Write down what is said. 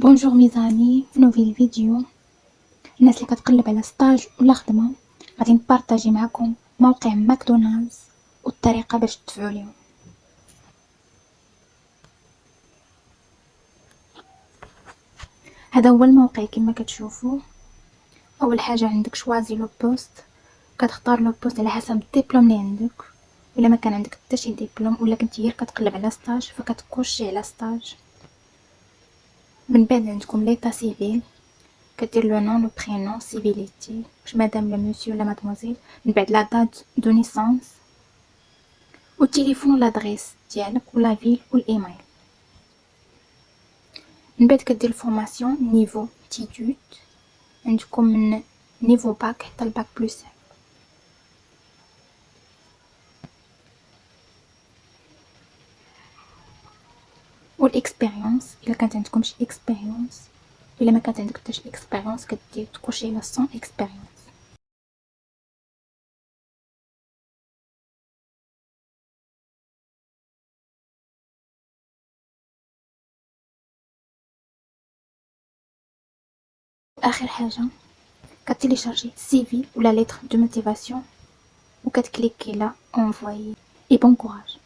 بونجور ميزاني، في نوفيل فيديو. الناس اللي كتقلب على ستاج ولا خدمة غادي نبارطاجي معكم موقع ماكدونالدز والطريقة باش تدفعوا ليهم. هذا هو الموقع كما كتشوفوا. اول حاجه عندك شوازي لو بوست، كتختار لو بوست على حسب الدبلوم اللي عندك. الا ما كان عندك حتى شي دبلوم ولا كنتي غير كتقلب على ستاج فكتكوشي على ستاج. من بعد عندكم ليطا سيفيل، كدير لو نون لو برينون سيفيليتي واش مدام لا مسيو لا مادموزيل، من بعد لا دات دو نيسانس والتليفون لادريس ديالك ولا فيل والايميل. من بعد كدير الفورماسيون نيفو تيتود، عندكم من نيفو باك حتى الباك بلس. والاكسبيريونس الا كانت عندكم شي اكسبيريونس، الا ما كانت عندك حتى شي اكسبيريونس كدير تكوشي على سون اكسبيريونس. اخر حاجه كتيليشارجي سيفي ولا ليتر دو موتيفاسيون وكتكليكي لا انفويي. اي بون كوراج.